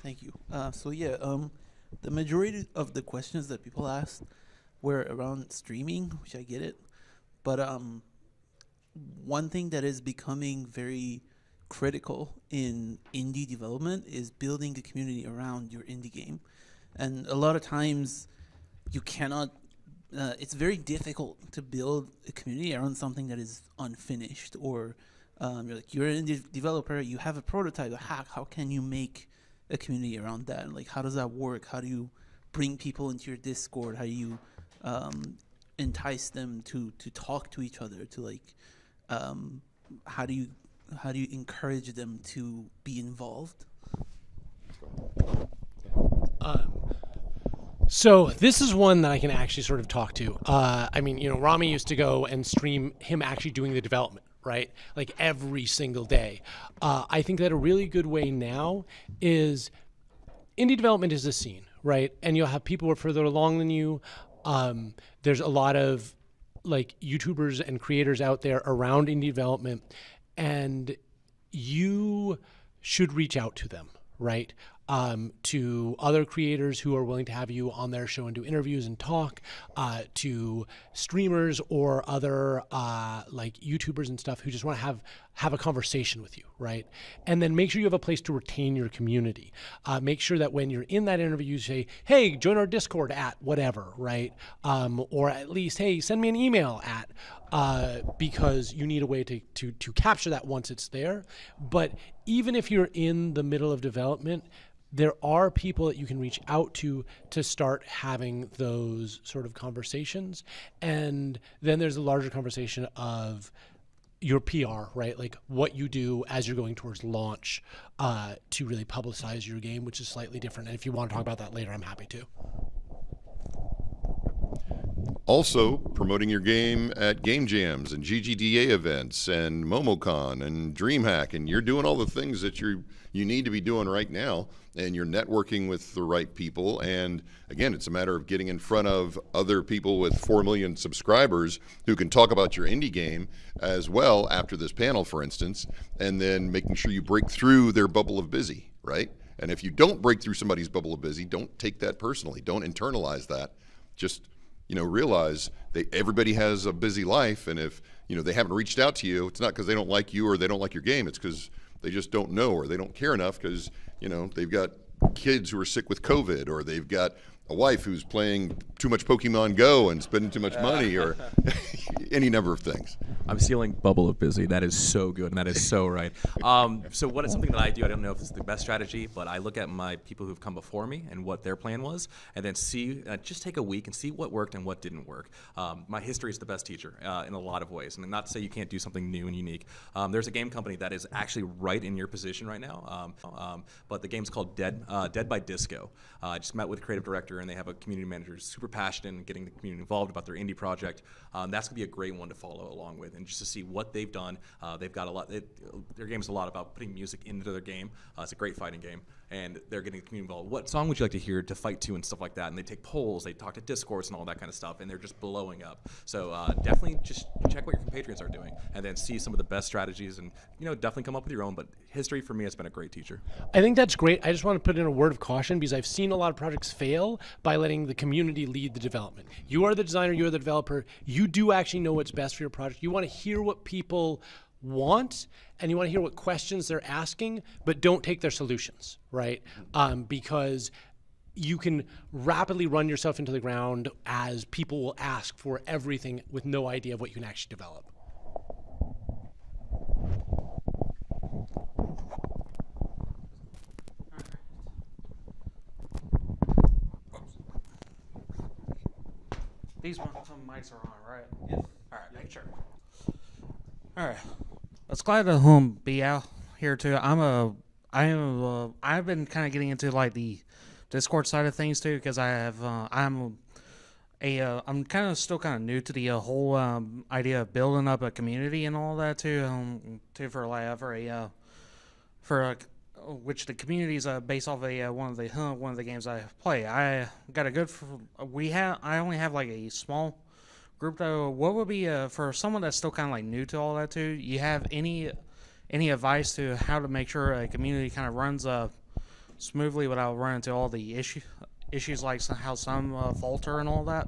Thank you. The majority of the questions that people asked were around streaming, which I get it. But one thing that is becoming very critical in indie development is building a community around your indie game. And a lot of times you cannot, it's very difficult to build a community around something that is unfinished, or you're an indie developer, you have a prototype, how can you make a community around that? Like, how does that work? How do you bring people into your Discord? How do you entice them to talk to each other? To how do you encourage them to be involved? So this is one that I can actually sort of talk to. Rami used to go and stream him actually doing the development, right? Like every single day. I think that a really good way now is indie development is a scene, right? And you'll have people who are further along than you. There's a lot of like YouTubers and creators out there around indie development, and you should reach out to them, right? To other creators who are willing to have you on their show and do interviews and talk, to streamers or other like YouTubers and stuff who just want to have a conversation with you, right? And then make sure you have a place to retain your community. Make sure that when you're in that interview, you say, hey, join our Discord at whatever, right? Or at least, hey, send me an email at, because you need a way to capture that once it's there. But even if you're in the middle of development, there are people that you can reach out to start having those sort of conversations. And then there's a larger conversation of your PR, right? Like what you do as you're going towards launch to really publicize your game, which is slightly different. And if you want to talk about that later, I'm happy to. Also, promoting your game at game jams and GGDA events and MomoCon and DreamHack, and you're doing all the things that you need to be doing right now, and you're networking with the right people. And again, it's a matter of getting in front of other people with 4 million subscribers who can talk about your indie game as well after this panel, for instance, and then making sure you break through their bubble of busy, right? And if you don't break through somebody's bubble of busy, don't take that personally. Don't internalize that. Just realize that everybody has a busy life, and if they haven't reached out to you, it's not because they don't like you or they don't like your game. It's because they just don't know, or they don't care enough because they've got kids who are sick with COVID, or they've got a wife who's playing too much Pokemon Go and spending too much money, or any number of things. I'm stealing bubble of busy. That is so good, and that is so right. So what is something that I do? I don't know if it's the best strategy, but I look at my people who've come before me and what their plan was, and then see, just take a week and see what worked and what didn't work. My history is the best teacher in a lot of ways. I mean, not to say you can't do something new and unique. There's a game company that is actually right in your position right now, but the game's called Dead by Disco. I just met with the creative director, and they have a community manager who's super passionate in getting the community involved about their indie project. That's going to be a great one to follow along with, and just to see what they've done. They've got a lot. Their game's a lot about putting music into their game. It's a great fighting game, and they're getting the community involved. What song would you like to hear to fight to and stuff like that? And they take polls, they talk to Discords and all that kind of stuff, and they're just blowing up. So definitely just check what your compatriots are doing, and then see some of the best strategies, and definitely come up with your own. But history for me has been a great teacher. I think that's great. I just want to put in a word of caution, because I've seen a lot of projects fail by letting the community lead the development. You are the designer, you're the developer. You do actually know what's best for your project. You want to hear what people want, and you want to hear what questions they're asking, but don't take their solutions, right? Because you can rapidly run yourself into the ground as people will ask for everything with no idea of what you can actually develop. These some mics are on, right? Yes. All right, make sure. All right. It's glad to be out here too. I've been kind of getting into like the Discord side of things too, because I'm kind of still kind of new to the whole idea of building up a community and all that too. For which the community is based off of one of the games I play. I got a good. I only have like a small group though. What would be for someone that's still kind of like new to all that too? You have any advice to how to make sure a community kind of runs smoothly without running into all the issues like how some falter and all that?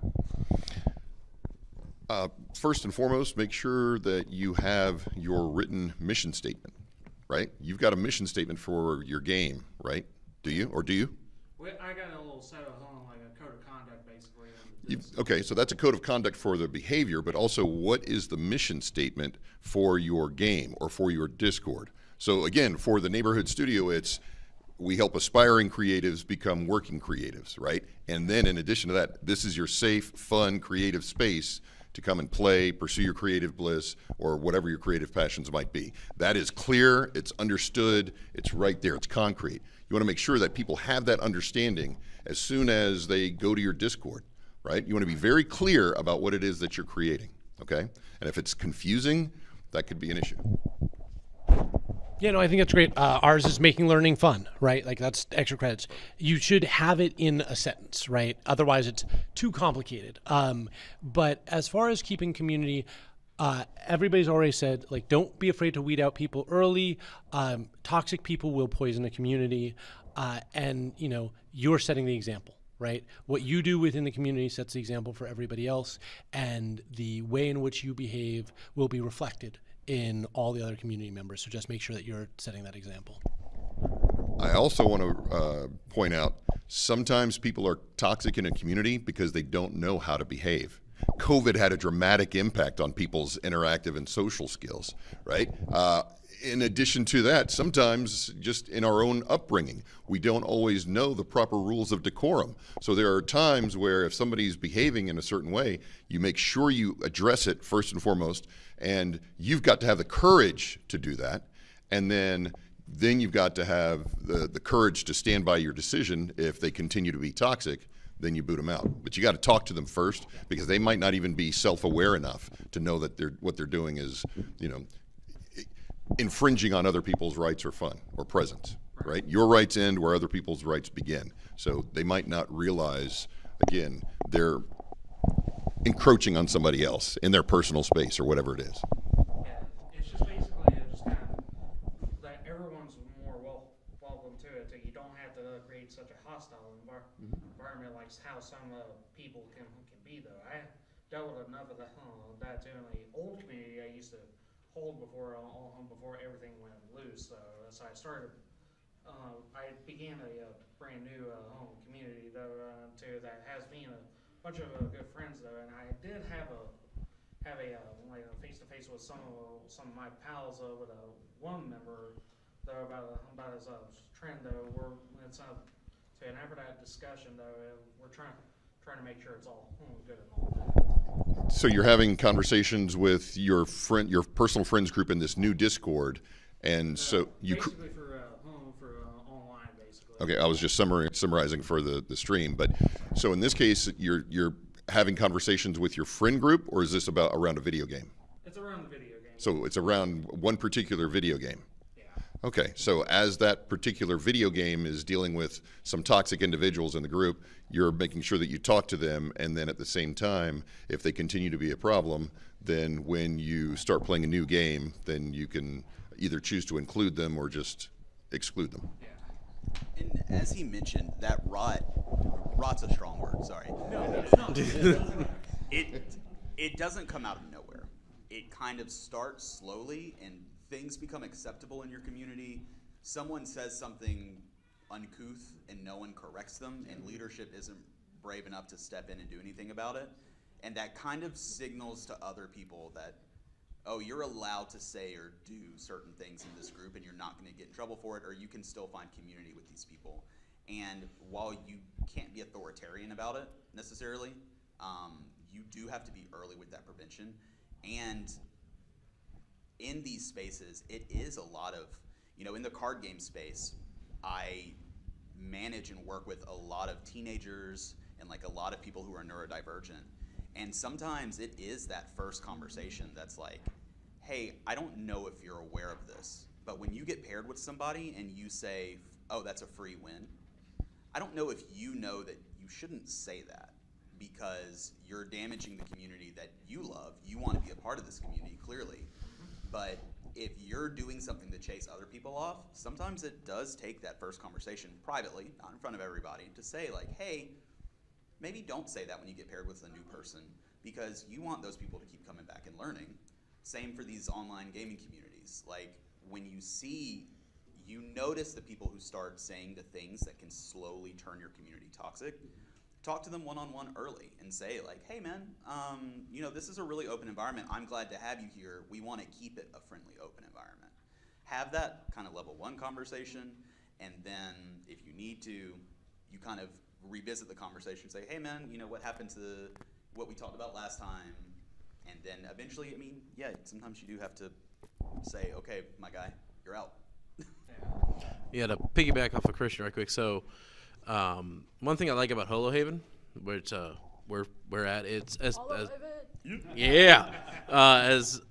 First and foremost, make sure that you have your written mission statement, right? You've got a mission statement for your game, right? Do you, or do you? Well, I got a little set of like a code of conduct, basically. Okay, so that's a code of conduct for the behavior, but also what is the mission statement for your game or for your Discord? So again, for the neighborhood studio, it's we help aspiring creatives become working creatives, right? And then in addition to that, this is your safe, fun, creative space to come and play, pursue your creative bliss, or whatever your creative passions might be. That is clear, it's understood, it's right there, it's concrete. You want to make sure that people have that understanding as soon as they go to your Discord, right? You want to be very clear about what it is that you're creating, okay? And if it's confusing, that could be an issue. Yeah, no, I think that's great. Ours is making learning fun, right? Like that's extra credits. You should have it in a sentence, right? Otherwise, it's too complicated. But as far as keeping community, everybody's already said, like, don't be afraid to weed out people early. Toxic people will poison a community, and you know you're setting the example, right? What you do within the community sets the example for everybody else, and the way in which you behave will be reflected in all the other community members. So just make sure that you're setting that example. I also want to point out, sometimes people are toxic in a community because they don't know how to behave. COVID had a dramatic impact on people's interactive and social skills, right? In addition to that, sometimes just in our own upbringing, we don't always know the proper rules of decorum. So there are times where if somebody's behaving in a certain way, you make sure you address it first and foremost, and you've got to have the courage to do that. And then you've got to have the courage to stand by your decision. If they continue to be toxic, then you boot them out. But you got to talk to them first, because they might not even be self-aware enough to know that what they're doing is, you know, infringing on other people's rights or fun or presence, right? Your rights end where other people's rights begin. So they might not realize, again, they're encroaching on somebody else in their personal space or whatever it is. Yeah, it's just basically just kind of that everyone's more welcome to it. So you don't have to create such a hostile environment like how some people can be, though. I dealt with enough of that too in the old community I used to hold before everything went loose. So I started. I began a brand new home community though too that has me and a bunch of good friends though, and I did have a like a face to face with some of my pals with one member though about his trend though. And after that discussion though, we're trying to make sure it's all good and all that. So you're having conversations with your personal friends group in this new Discord, and so you basically for online basically. Okay, I was just summarizing for the stream, but so in this case, you're having conversations with your friend group, or is this around a video game? It's around the video game. So it's around one particular video game. Yeah. Okay, so as that particular video game is dealing with some toxic individuals in the group, you're making sure that you talk to them, and then at the same time, if they continue to be a problem, then when you start playing a new game, then you can either choose to include them or just exclude them. Yeah. And as he mentioned, that rot's a strong word, sorry. No, it's not. It doesn't come out of nowhere. It kind of starts slowly, and things become acceptable in your community. Someone says something uncouth and no one corrects them, and leadership isn't brave enough to step in and do anything about it. And that kind of signals to other people that, oh, you're allowed to say or do certain things in this group and you're not going to get in trouble for it, or you can still find community with these people. And while you can't be authoritarian about it necessarily, you do have to be early with that prevention. And in these spaces, it is a lot of, in the card game space, I manage and work with a lot of teenagers and like a lot of people who are neurodivergent. And sometimes it is that first conversation that's like, hey, I don't know if you're aware of this, But when you get paired with somebody and you say, oh, that's a free win, I don't know if you know that you shouldn't say that, because you're damaging the community that you love. You want to be a part of this community, clearly. But if you're doing something to chase other people off, sometimes it does take that first conversation privately, not in front of everybody, to say like, hey, maybe don't say that when you get paired with a new person, because you want those people to keep coming back and learning. Same for these online gaming communities. Like, when you notice the people who start saying the things that can slowly turn your community toxic, talk to them one-on-one early and say like, hey man, you know, this is a really open environment. I'm glad to have you here. We want to keep it a friendly, open environment. Have that kind of level 1 conversation, and then if you need to, you kind of revisit the conversation, say, hey man, you know, what happened to what we talked about last time? And then eventually, I mean, yeah, sometimes you do have to say, okay, my guy, you're out. Yeah, to piggyback off of Christian right quick. So, one thing I like about Holo Haven, which we're at, it's as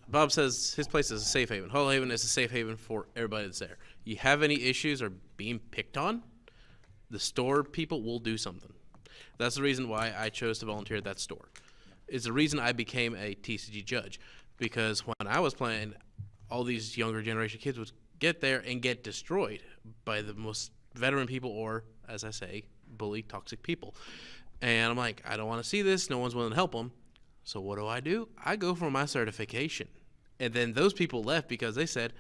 Bob says, his place is a safe haven. Holo Haven is a safe haven for everybody that's there. You have any issues or being picked on, the store people will do something. That's the reason why I chose to volunteer at that store. It's the reason I became a TCG judge, because when I was playing, all these younger generation kids would get there and get destroyed by the most veteran people, or, as I say, bully, toxic people. And I'm like, I don't want to see this. No one's willing to help them. So what do? I go for my certification. And then those people left because they said,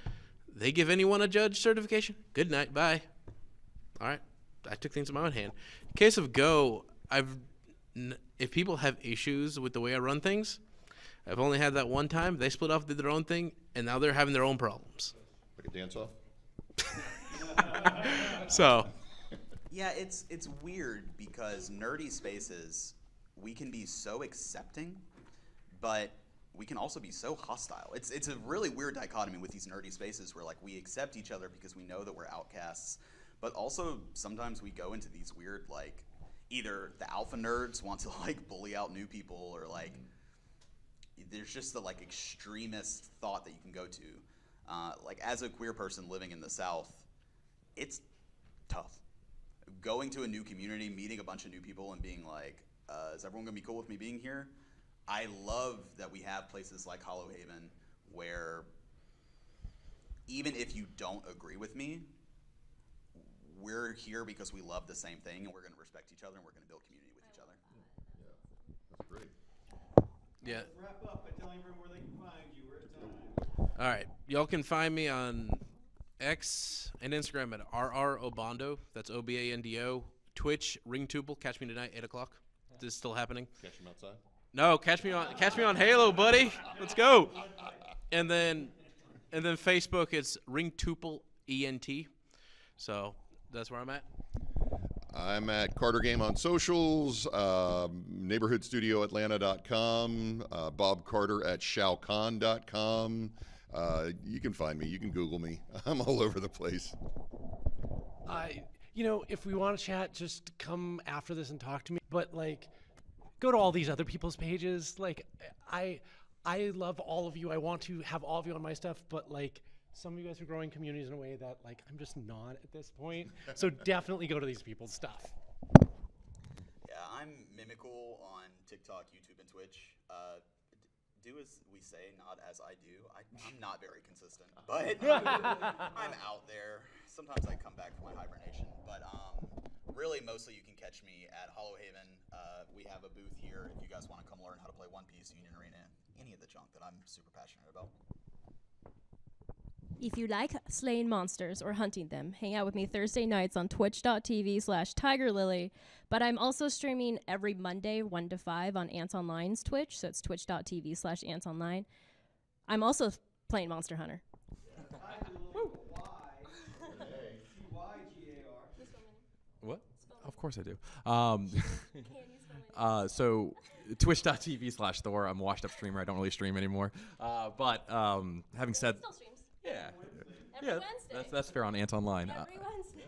they give anyone a judge certification? Good night, bye. All right. I took things in my own hand. In case of Go, if people have issues with the way I run things, I've only had that one time. They split off, did their own thing, and now they're having their own problems. Like a dance-off? So. Yeah, it's weird, because nerdy spaces, we can be so accepting, but we can also be so hostile. It's a really weird dichotomy with these nerdy spaces where like we accept each other because we know that we're outcasts, but also sometimes we go into these weird, like, either the alpha nerds want to like bully out new people, or like there's just the like extremist thought that you can go to. Like, as a queer person living in the South, it's tough. Going to a new community, meeting a bunch of new people, and being like, is everyone gonna be cool with me being here? I love that we have places like Hollow Haven where even if you don't agree with me, we're here because we love the same thing, and we're gonna respect each other, and we're gonna build community with each other. Yeah, that's great. Yeah. Let's wrap up by telling everyone where they can find you. We're at time. All right. Y'all can find me on X and Instagram at Obando. That's Obando. Twitch, Ringtuple. Catch me tonight, 8 o'clock. This is still happening. Catch him outside? No, catch me on Halo, buddy. Let's go. And then Facebook, it's Ringtuple ENT. So that's where I'm at. I'm at Carter Game on socials, neighborhoodstudioatlanta.com, Bob Carter at shaocon.com. You can find me. You can Google me. I'm all over the place. If we want to chat, just come after this and talk to me. But like, go to all these other people's pages. Like, I love all of you. I want to have all of you on my stuff. But like, some of you guys are growing communities in a way that like I'm just not at this point. So definitely go to these people's stuff. Yeah, I'm Mimical on TikTok, YouTube, and Twitch. Do as we say, not as I do. I'm not very consistent, but I'm out there. Sometimes I come back from my hibernation, but really, mostly you can catch me at Hollow Haven. We have a booth here if you guys want to come learn how to play One Piece, Union Arena, any of the junk that I'm super passionate about. If you like slaying monsters or hunting them, hang out with me Thursday nights on twitch.tv/Tygarlily. But I'm also streaming every Monday, 1 to 5 on Ants Online's Twitch. So it's twitch.tv/AntsOnline. I'm also playing Monster Hunter. What? Of course I do. So twitch.tv/Thor. I'm a washed up streamer. I don't really stream anymore. But having said, Still streams. yeah, Every Wednesday. that's fair on Ants Online. Every Wednesday.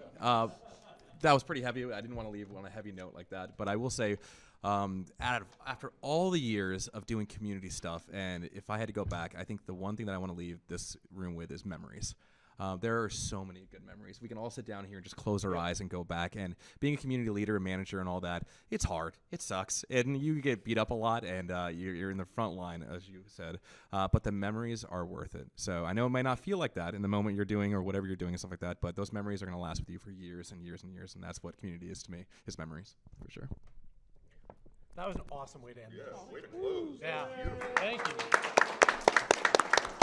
That was pretty heavy. I didn't want to leave on a heavy note like that. But I will say, after all the years of doing community stuff, and if I had to go back, I think the one thing that I want to leave this room with is memories. There are so many good memories. We can all sit down here and just close our eyes and go back. And being a community leader and manager and all that, it's hard. It sucks. And you get beat up a lot, and you're in the front line, as you said. But the memories are worth it. So I know it might not feel like that in the moment you're doing or whatever you're doing and stuff like that, but those memories are going to last with you for years and years and years. And that's what community is to me, is memories, for sure. That was an awesome way to end this. Yeah, way to close. Yeah. Thank you.